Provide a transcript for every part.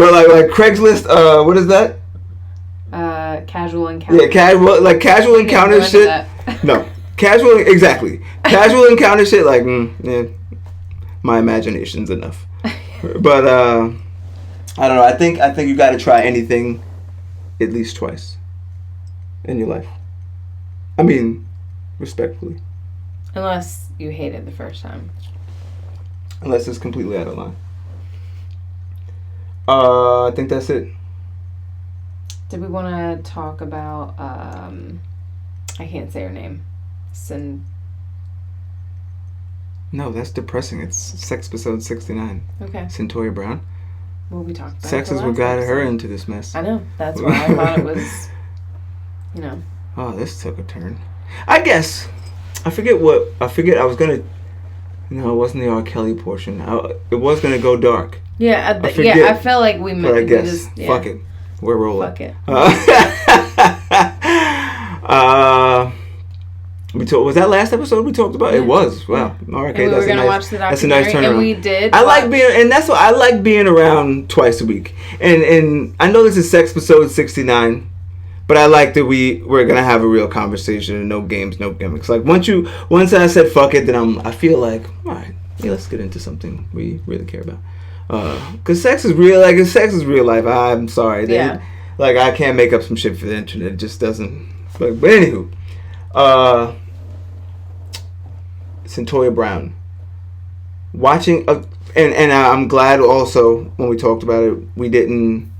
But like Craigslist, what is that? Casual encounter. Yeah, casual encounter shit. No, exactly. Casual encounter shit. Like, yeah, my imagination's enough. But I don't know. I think you got to try anything at least twice in your life. I mean, respectfully. Unless you hate it the first time. Unless it's completely out of line. I think that's it. Did we want to talk about, I can't say her name. No, that's depressing. It's Sex episode 69. Okay. Cyntoia Brown. Well, we talked about Sex is what got her into this mess. I know. That's why I thought it was, Oh, this took a turn. I guess. I forget I was going to... No, it wasn't the R. Kelly portion. It was going to go dark. Yeah, I felt like we meant... But I guess, fuck it. We're rolling. Fuck it. Was that last episode we talked about? Yeah. It was. Wow. All right, okay, we were going to watch the documentary. That's a nice turnaround. And we did. I like being around twice a week. And I know this is Sex episode 69, but I like that we're going to have a real conversation and no games, no gimmicks. Like once I said fuck it, then I feel like, all right, yeah, let's get into something we really care about. Because sex is real. Like, sex is real life. I'm sorry. Like, I can't make up some shit for the internet. It just doesn't. But anywho, Cyntoia Brown. Watching, and I'm glad also when we talked about it, we didn't.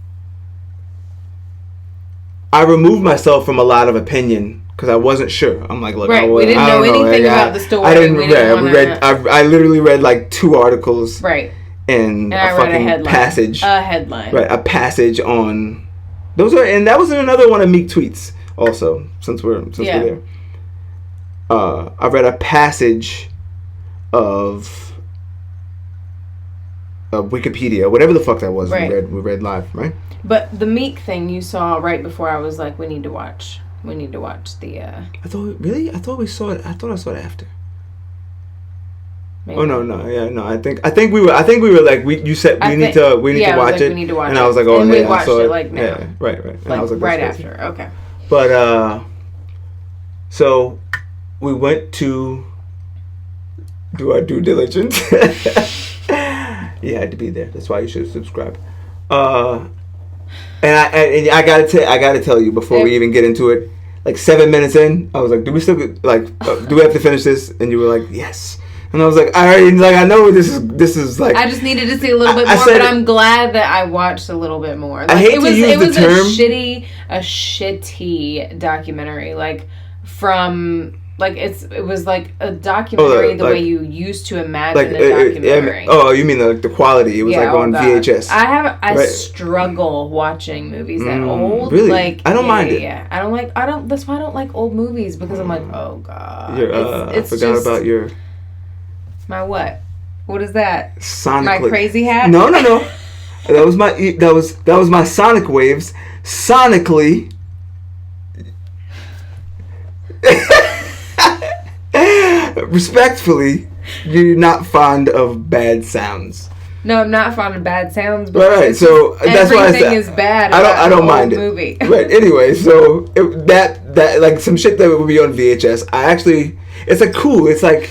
I removed myself from a lot of opinion because I wasn't sure. I'm like, look, we didn't know anything about the story. I didn't read. I literally read like 2 articles. Right. And a fucking passage. A headline. Right, a passage on those and that was another one of Meek tweets also, since we're there. I read a passage of Wikipedia, whatever the fuck that was. Right. We read live, right? But the Meek thing you saw right before I was like, we need to watch the I thought I saw it after. Maybe. Oh no! I think we were like you said we need to watch it. We need to watch and it. I was like, oh, and yeah, we watched it like now. Yeah, right. And I was like, right after. Okay. But so we went to do our due diligence. You had to be there. That's why you should subscribe. And I gotta tell you before we even get into it. Like 7 minutes in, I was like, do we have to finish this? And you were like, yes. And I was like, I know this is like. I just needed to see a little bit more, but I'm glad that I watched a little bit more. Like, it was a shitty documentary. Like from like it was like a documentary the way you used to imagine a documentary. You mean the quality? It was like on VHS. I struggle watching movies that old. Really? Like I don't mind it. Yeah, I don't. That's why I don't like old movies because I'm like, oh god. I forgot about your. My what? What is that? Sonically. My crazy hat? No. That was my sonic waves. Sonically. Respectfully, you're not fond of bad sounds. No, I'm not fond of bad sounds. But right. So that's why I said everything is bad. I don't mind movie. it. Right. Anyway, so that like some shit that would be on VHS. It's like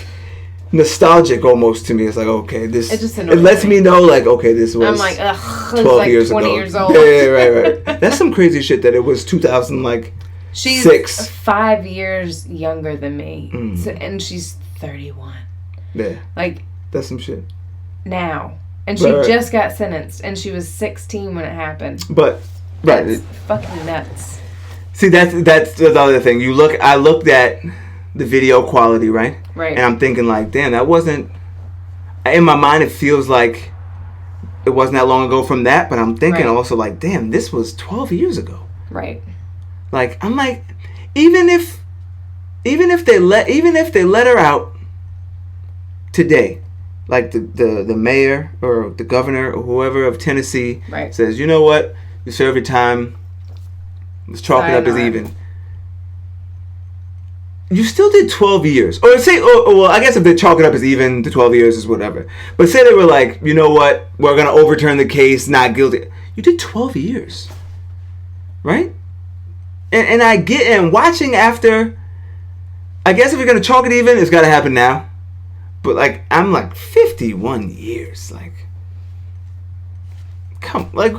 nostalgic almost to me. It's like, okay, it lets me know like, okay, this was. I'm like, ugh, 12 like years 20 ago. years old. Yeah, right. That's some crazy shit that it was 2000 like. She's 6. 5 years younger than me, and she's 31. Yeah, like that's some shit. Now, and she just got sentenced, and she was 16 when it happened. But that's fucking nuts. See, that's the other thing. I looked at the video quality, right? Right. And I'm thinking like, damn, that wasn't. In my mind, it feels like it wasn't that long ago from that. But I'm thinking also like, damn, this was 12 years ago. Right. Like, I'm like, even if they let her out today, like the mayor or the governor or whoever of Tennessee says, you know what, you serve your time, let's chalk it up as even. You still did 12 years. Or say, well, I guess if they chalk it up as even, the 12 years is whatever. But say they were like, you know what, we're going to overturn the case, not guilty. You did 12 years. Right? And I get, and watching after, I guess if you're going to chalk it even, it's got to happen now. But, like, I'm like 51 years. Like, come, like,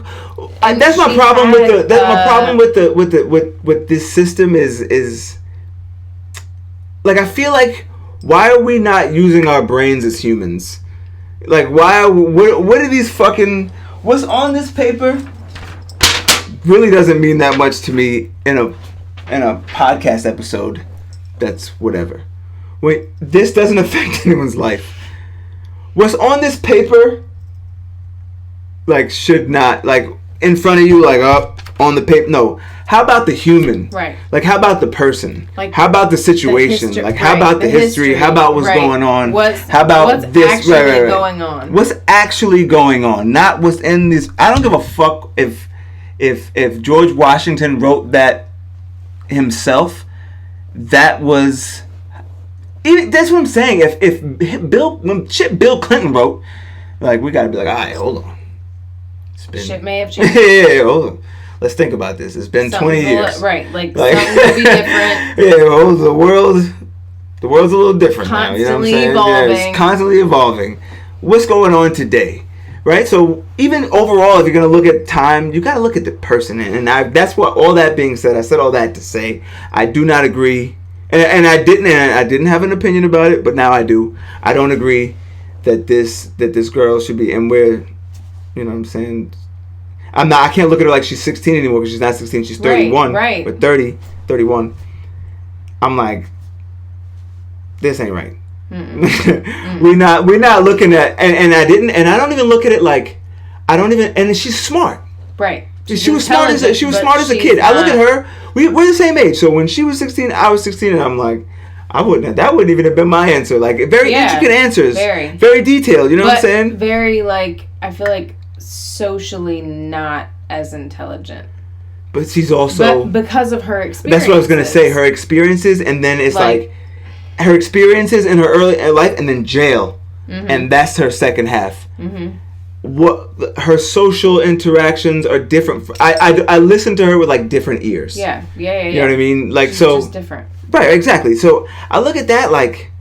that's my problem with my problem with this system is like, I feel like, why are we not using our brains as humans? Like, why are we, what are these fucking, what's on this paper really doesn't mean that much to me in a podcast episode. That's whatever. Wait, this doesn't affect anyone's life. What's on this paper, like, should not, like, in front of you, like, up on the paper. No. How about the human? Right. Like, how about the person? Like, how about the situation? Like, how about the history? How about what's going on? How about what's this? Actually going on? What's actually going on? Not what's in this. I don't give a fuck if George Washington wrote that himself. That was. That's what I'm saying. If Bill Clinton wrote, like, we gotta be like, all right, hold on. Shit may have changed. Yeah, hold on. Let's think about this. It's been 20 years. Right, like something will be different. Yeah, well, the world's a little different now. You know what I'm saying? Evolving. Yeah, it's constantly evolving. What's going on today? Right? So even overall, if you're going to look at time, you got to look at the person. And that's what, all that being said, I said all that to say, I do not agree. And I didn't have an opinion about it, but now I do. I don't agree that this girl should be, and we're, you know what I'm saying? I can't look at her like she's 16 anymore, because she's not 16. She's 31. Right. But 30, 31. I'm like, this ain't right. We're not looking at, and I don't even look at it like, and she's smart. Right. She was smart as a kid. I look at her. We're the same age. So when she was 16, I was 16, and I'm like, that wouldn't even have been my answer. Like, very intricate answers. Very detailed. You know what I'm saying? Very, like, I feel like socially not as intelligent. But she's also, because of her experiences. That's what I was gonna say. Her experiences, and then it's like her experiences in her early life, and then jail, and that's her second half. What her social interactions are different. I listen to her with, like, different ears. Yeah. You know what I mean? Like, she's so just different. Right, exactly. So I look at that like,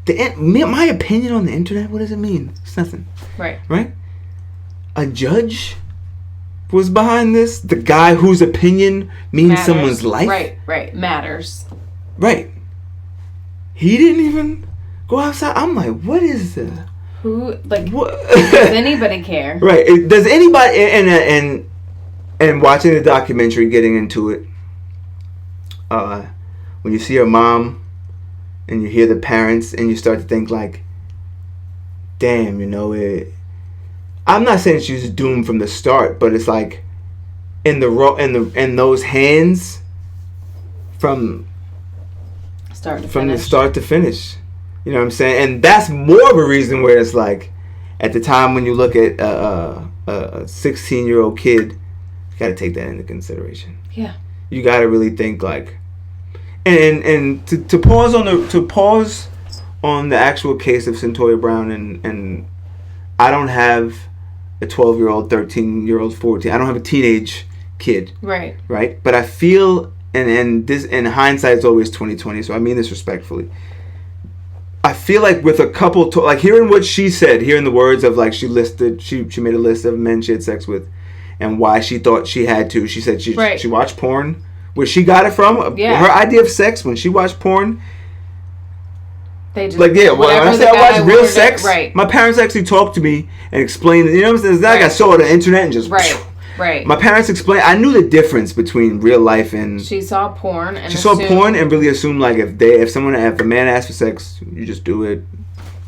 my opinion on the internet. What does it mean? It's nothing. Right. A judge was behind this. The guy whose opinion means someone's life. Right. Matters. Right. He didn't even go outside. I'm like, what is the? Who, like? What? Does anybody care? Right. Does anybody? And watching the documentary, getting into it, when you see her mom and you hear the parents, and you start to think, like, damn, you know, I'm not saying she's doomed from the start, but it's like in those hands from the start to finish. You know what I'm saying? And that's more of a reason where it's like, at the time when you look at a 16-year-old kid, you got to take that into consideration. Yeah. You got to really think, like, and to pause on the actual case of Cyntoia Brown, and I don't have a 12-year-old, 13-year-old, 14. I don't have a teenage kid. Right. But I feel, and this, in hindsight, is always 20/20. So I mean this respectfully. I feel like with a couple, like, hearing what she said, hearing the words of, like, she made a list of men she had sex with, and why she thought she had to. She said she watched porn. Where she got it from, her idea of sex, when she watched porn. They just, like, when I say I watched real sex, my parents actually talked to me and explained, you know what I'm saying? It's not like I saw it on the internet and just... Right. My parents explained, I knew the difference between real life and... She saw porn and really assumed, like, if a man asks for sex, you just do it,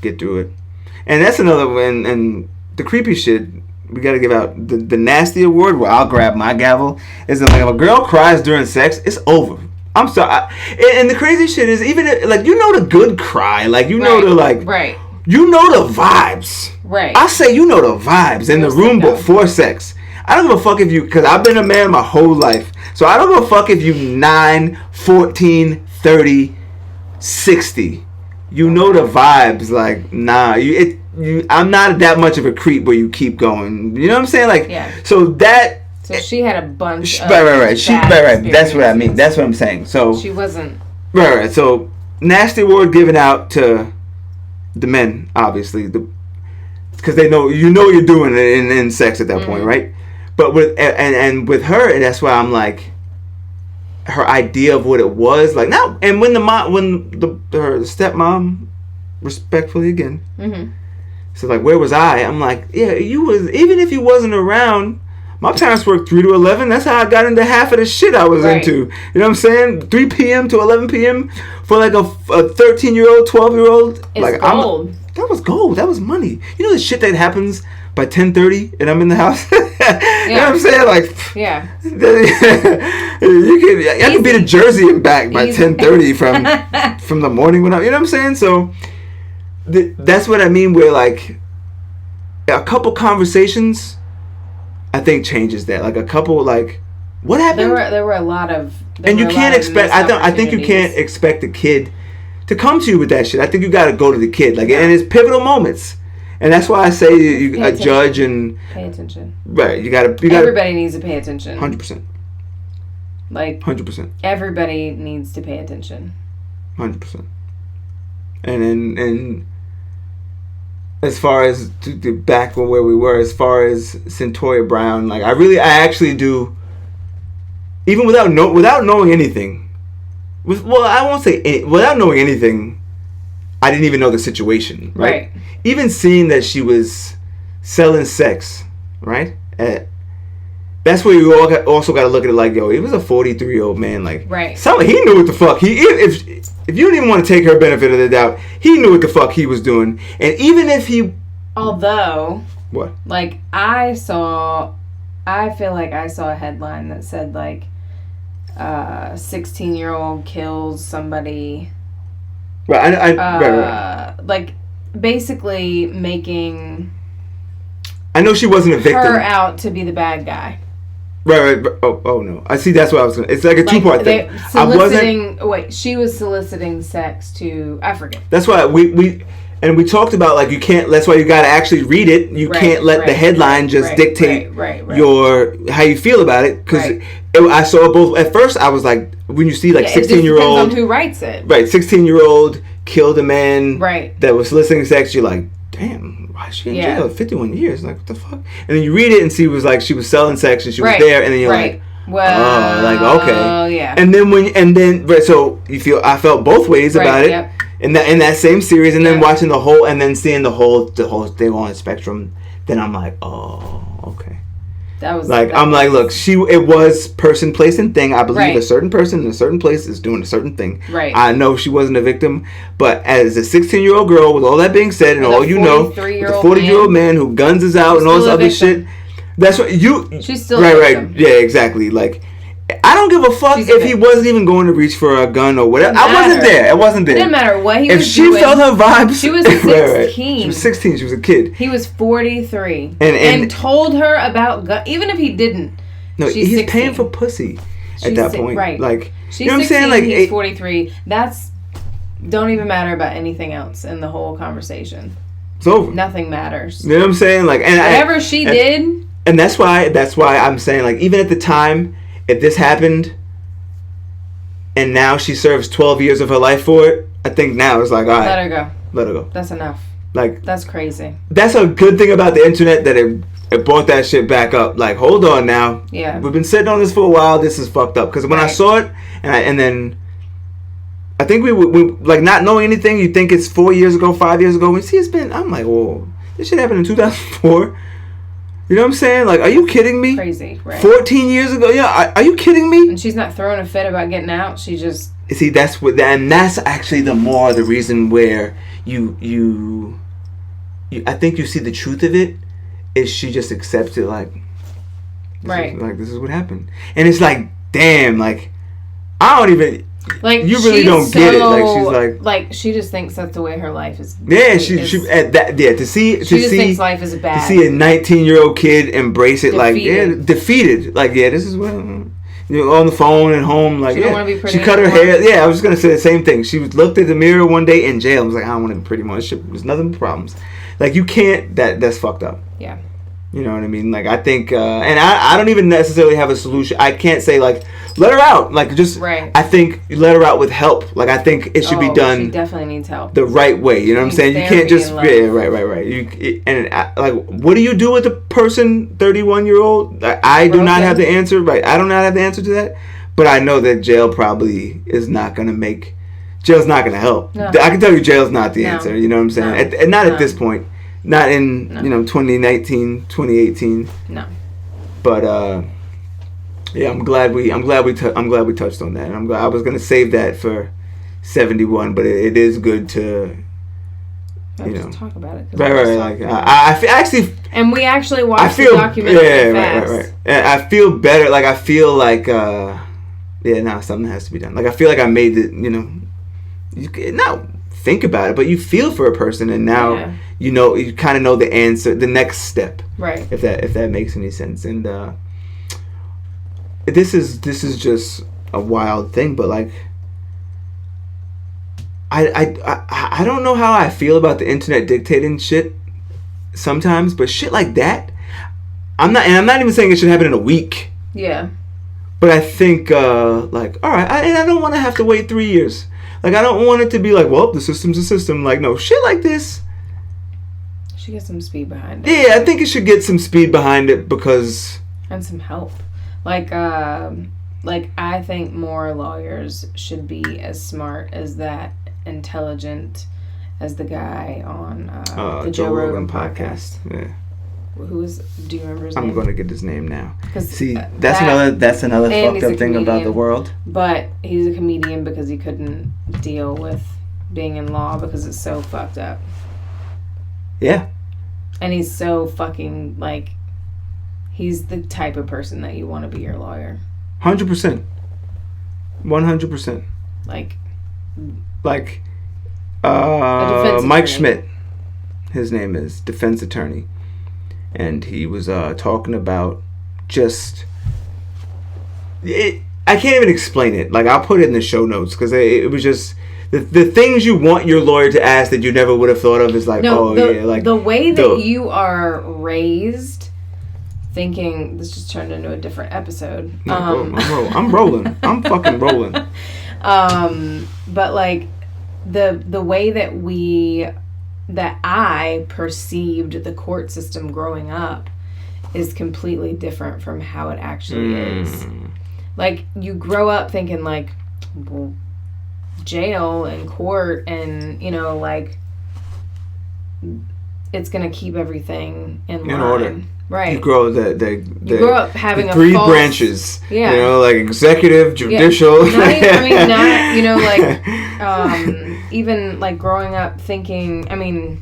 get through it. And that's another one, and the creepy shit, we gotta give out the nasty award, where I'll grab my gavel, is that, like, if a girl cries during sex, it's over. I'm sorry. And the crazy shit is, even if, like, you know the good cry, like, you know the, like... Right. You know the vibes. Right. I say you know the vibes in the room before sex. I don't give a fuck if you... Because I've been a man my whole life. So I don't give a fuck if you 9, 14, 30, 60. You know the vibes. Like, nah. I'm not that much of a creep where you keep going. You know what I'm saying? Like, yeah. So she had a bunch of right. That's what I mean. That's what I'm saying. So she wasn't right. So nasty award given out to the men, obviously, because they know what you're doing in sex at that point, right? But with and with her, and that's why I'm like, her idea of what it was like now. And when her stepmom, respectfully again, so like, where was I? I'm like, yeah, you was, even if you wasn't around. My parents worked 3 to 11. That's how I got into half of the shit I was into. You know what I'm saying? 3 p.m. to 11 p.m. for like a 13-year-old, 12-year-old. It's like gold. That was gold. That was money. You know the shit that happens by 10:30 and I'm in the house? You know what I'm saying? Like, yeah. I can be to Jersey and back by 10:30 from the morning when you know what I'm saying? So that's what I mean, where like a couple conversations I think changes that. Like a couple, like, what happened? There were a lot of, and you can't expect. I think you can't expect a kid to come to you with that shit. I think you got to go to the kid, like, and it's pivotal moments, and that's why I say you a judge and pay attention. Right, you got to. Everybody needs to pay attention. 100%. Like 100%. Everybody needs to pay attention. 100%. And as far as back where we were, as far as Cyntoia Brown, like I actually do, even without knowing anything. I won't say without knowing anything, I didn't even know the situation, right? Even seeing that she was selling sex, right? That's where you also got to look at it like, yo, he was a 43-year-old man, like, right? He knew what the fuck if you don't even want to take her benefit of the doubt, he knew what the fuck he was doing, and even if he, although, what, like I feel like I saw a headline that said like, 16-year-old kills somebody. Right, right. Like basically making. I know she wasn't a victim. Her out to be the bad guy. Right. Oh no. I see. That's what I was gonna. It's like a two-part thing. She was soliciting sex to. I forget. That's why we talked about, like, you can't. That's why you got to actually read it. You can't let the headline just dictate your how you feel about it, because I saw both. At first, I was like, when you see like 16-year-old. It depends on who writes it. Right, 16-year-old killed a man. Right. That was soliciting sex. You're like, damn. Why is she in jail? 51 years. Like, what the fuck? And then you read it and see it was like she was selling sex and she was there, and then you're like, well, like, okay. Oh, yeah. And then so I felt both ways about it. Yep. In that same series, and then watching the whole, and then seeing the whole thing on the spectrum, then I'm like, oh, okay. Look, it was person, place, and thing. I believe a certain person in a certain place is doing a certain thing. Right. I know she wasn't a victim, but as a 16-year-old girl, with all that being said, and all you know, with a 40-year-old man who guns is out and all this other shit, that's what she's still right. Yeah, exactly. Like, I don't give a fuck if he wasn't even going to reach for a gun or whatever. I wasn't there. It didn't matter what he was doing. If she felt her vibes, she was 16. Right. She was 16. She was a kid. He was 43, and told her about gun. Even if he didn't, no, he's 16. paying for pussy at that point. Right? Like, she's, you know what I'm 16, saying? Like, he's 43. That's don't even matter about anything else in the whole conversation. It's over. Nothing matters. You know what I'm saying? Like, and whatever she did, and that's why I'm saying, like, even at the time, if this happened. And now she serves 12 years of her life for it. I think now it's like, all right. Let her go. Let her go. That's enough. Like, that's crazy. That's a good thing about the internet, that it brought that shit back up. Like, hold on now. Yeah. We've been sitting on this for a while. This is fucked up. Because when I saw it, and then I think we like, not knowing anything, you think it's 4 years ago, 5 years ago. We see it's been, I'm like, whoa, this shit happened in 2004. You know what I'm saying? Like, are you kidding me? Crazy, right? 14 years ago? Yeah, are you kidding me? And she's not throwing a fit about getting out. She just... See, that's actually the reason where you I think you see the truth of it, is she just accepts it, like... This is what happened. And it's like, damn, like, I don't even... Like, you really don't get it. Like, she's like she just thinks that's the way her life is. Yeah, she at that. Yeah, to see thinks life is bad. To see a 19-year-old kid embrace it, defeated. Like, this is what, on the phone at home. Like, she don't want to be pretty. She cut her hair. Yeah, I was just gonna say the same thing. She looked at the mirror one day in jail and was like, I don't want to be pretty much. There's nothing but problems. Like, you can't. That's fucked up. Yeah. You know what I mean? Like, I think, and I don't even necessarily have a solution. I can't say, like, let her out. Like, just, right. I think let her out with help. Like, I think it should be done. She definitely needs help. The right way. You know what I'm saying? You can't just, yeah, right. Like, what do you do with a person, 31-year-old? I do not have the answer. Right. I do not have the answer to that. But I know that jail probably is not going to make, jail's not going to help. No. I can tell you jail's not the answer. You know what I'm saying? And not at this point. Not in 2019, 2018. No. But yeah, I'm glad we touched on that. And I'm glad I was gonna save that for 71, but it is good to just talk about it. Right. Like I actually. And we actually watched the documentary fast. Right. And I feel better. Like I feel like something has to be done. Like I feel like I made it. You not think about it, but you feel for a person, and now you kind of know the answer, the next step, right? If that makes any sense. And this is just a wild thing, but like I don't know how I feel about the internet dictating shit sometimes, but shit like that, I'm not even saying it should happen in a week. Yeah. But I think like, all right, I don't want to have to wait 3 years. Like, I don't want it to be like, well, the system's a system. Like, no, shit like this should get some speed behind it. Yeah, I think it should get some speed behind it because... And some help. Like I think more lawyers should be as smart as that, intelligent as the guy on the Joe Rogan podcast. Yeah. Do you remember his name? I'm going to get his name now. See, that's another fucked up thing about the world. But he's a comedian because he couldn't deal with being in law because it's so fucked up. Yeah. And he's so fucking, like, he's the type of person that you want to be your lawyer. 100%. 100%. Like Mike Schmidt, his name is, defense attorney. And he was talking about just... I can't even explain it. Like, I'll put it in the show notes because it was just... The things you want your lawyer to ask that you never would have thought of is like, like... The way that you are raised, thinking... This just turned into a different episode. I'm rolling. I'm fucking rolling. But, like, the way that I perceived the court system growing up is completely different from how it actually is. Like, you grow up thinking, like, well, jail and court and, like, it's going to keep everything in line. Order. Right. You grow you grow up having three branches. Yeah. Like executive, judicial. Yeah. Even like growing up thinking,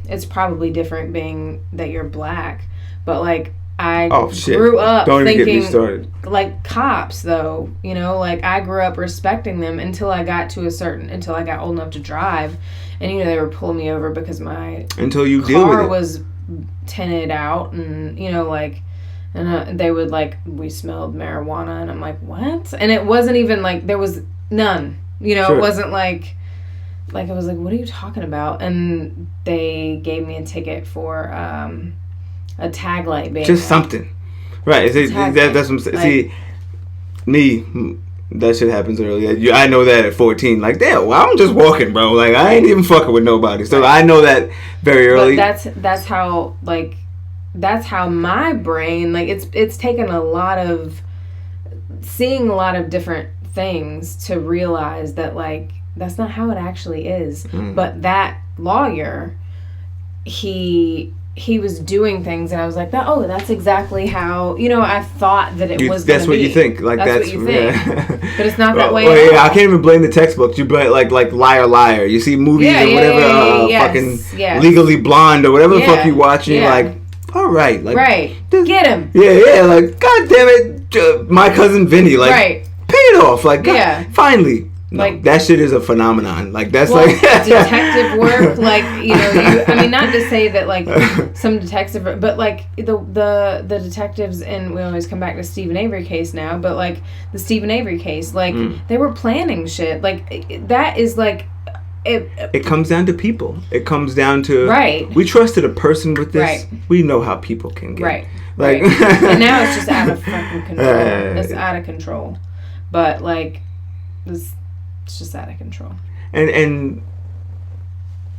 it's probably different being that you're black, but like I grew up thinking, even get me started. Like cops though, like I grew up respecting them until I got old enough to drive, and they were pulling me over because my car was tinted out, and and they would we smelled marijuana, and I'm like, what? And it wasn't even like there was none, Sure. It wasn't like I was like, what are you talking about? And they gave me a ticket for a tag light being just something, right? That's what I'm saying. See, me, that shit happens early. I know that at 14. Like, damn, well, I'm just walking, bro. Like, I ain't even fucking with nobody. So I know that very early. But that's how my brain, it's taken a lot of seeing a lot of different things to realize that that's not how it actually is. But that lawyer, he was doing things, and I was like, that's exactly how, I thought that it was. That's what you think. Like that's what you think. Yeah. But it's not that way. Well, yeah, I can't even blame the textbooks. You blame like Liar Liar. You see movies or whatever, fucking Legally Blonde or whatever the fuck you watching. You're like, all right, right, get him. Yeah, like, god damn it, My Cousin Vinny, like, pay it off, like, God, finally. No, that shit is a phenomenon. Like, that's detective work. Not to say that some detective, but the detectives, and we always come back to Stephen Avery case now, but the Stephen Avery case, they were planning shit. That is it comes down to people. It comes down to right. We trusted a person with this. Right. We know how people can get. Right. Like, right. And now it's just out of fucking control. It's out of control. But like, it's just out of control. And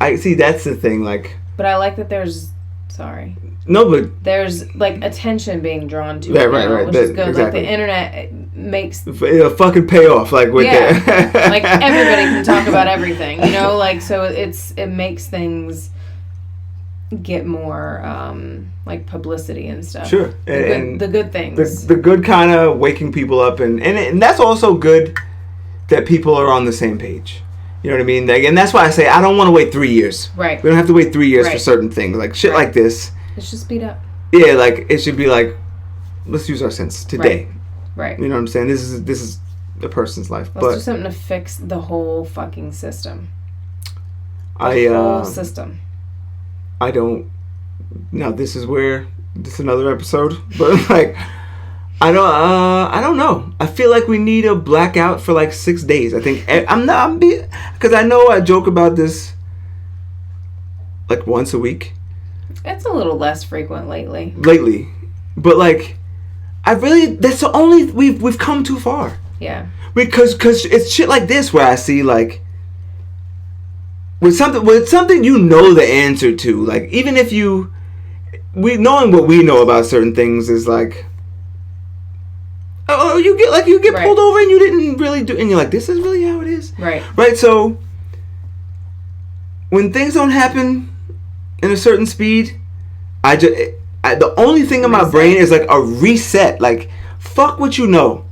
I see that's the thing. Like, but I like that there's. Sorry. No, but there's like attention being drawn to it. Right. Which is good. Exactly. Like the internet makes it'll fucking pay off. Like with that. Like everybody can talk about everything, you know. Like so, it makes things get more like publicity and stuff. Sure, the good things. The good kind of waking people up, and that's also good that people are on the same page. You know what I mean? Like, and that's why I say I don't want to wait 3 years. Right. We don't have to wait 3 years for certain things. Like shit like this. It should speed up. Yeah, like it should be like, let's use our sense today. Right. You know what I'm saying? This is a person's life. Let's do something to fix the whole fucking system. The whole system. I don't. Now this is another episode, but like. I don't know. I feel like we need a blackout for like 6 days. I think because I know I joke about this like once a week. It's a little less frequent lately. But like, that's the only we've come too far. Yeah. Because it's shit like this where I see like with something you know the answer to. Like even if knowing what we know about certain things is like. Oh, you get pulled over and you didn't really do, and you're like, this is really how it is, right? So when things don't happen in a certain speed, the only thing in my brain is like a reset. Like, fuck what you know.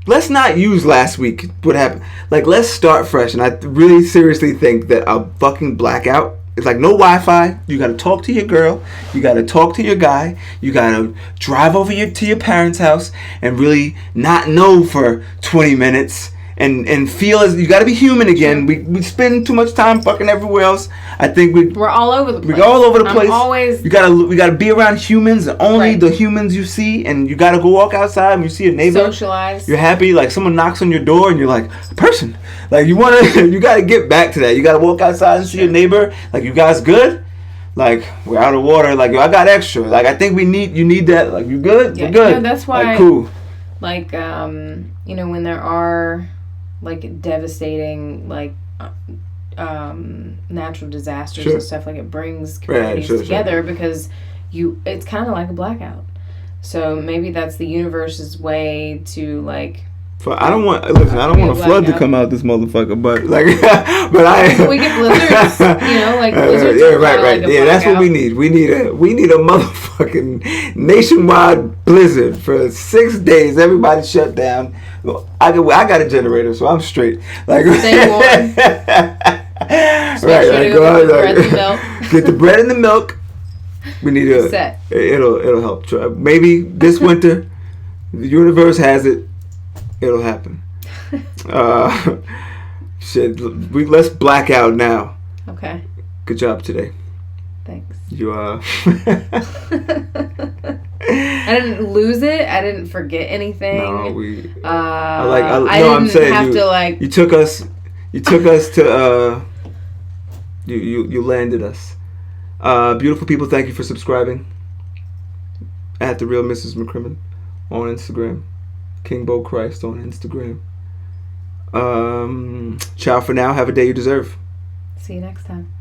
Let's not use last week what happened. Like, let's start fresh. And I really seriously think that a fucking blackout. It's like no Wi-Fi. You got to talk to your girl. You got to talk to your guy. You got to drive over to your parents' house and really not know for 20 minutes and feel as you got to be human again. We spend too much time fucking everywhere else. I think we're all over the place. We're all over the place. Always. We gotta be around humans and only the humans you see. And you got to go walk outside and you see a neighbor. Socialize. You're happy. Like someone knocks on your door and you're like, a person. Like you got to get back to that. You got to walk outside and see your neighbor. Like, you guys good? Like, we're out of water. Like, yo, I got extra. Like, I think you need that. Like, you good? Yeah, we're good. Yeah, that's why. Like, cool. Like, when there are like devastating like natural disasters and stuff, like it brings communities together because it's kind of like a blackout. So maybe that's the universe's way to like. I don't want a flood to come out this motherfucker, but like, we get blizzards, like blizzards. Right. Yeah, that's what we need. We need a motherfucking nationwide blizzard for 6 days. Everybody shut down. I got a generator, so I'm straight. Like, stay warm. Right. Go out, bread and milk. Get the bread and the milk. We need it'll help. Maybe this winter, the universe has it. It'll happen. Shit. Let's black out now. Okay. Good job today. Thanks. You I didn't lose it. I didn't forget anything. No, I'm saying you took us to you landed us. Beautiful people, thank you for subscribing. At the Real Mrs. McCrimmon on Instagram. King Bo Christ on Instagram. Ciao for now. Have a day you deserve. See you next time.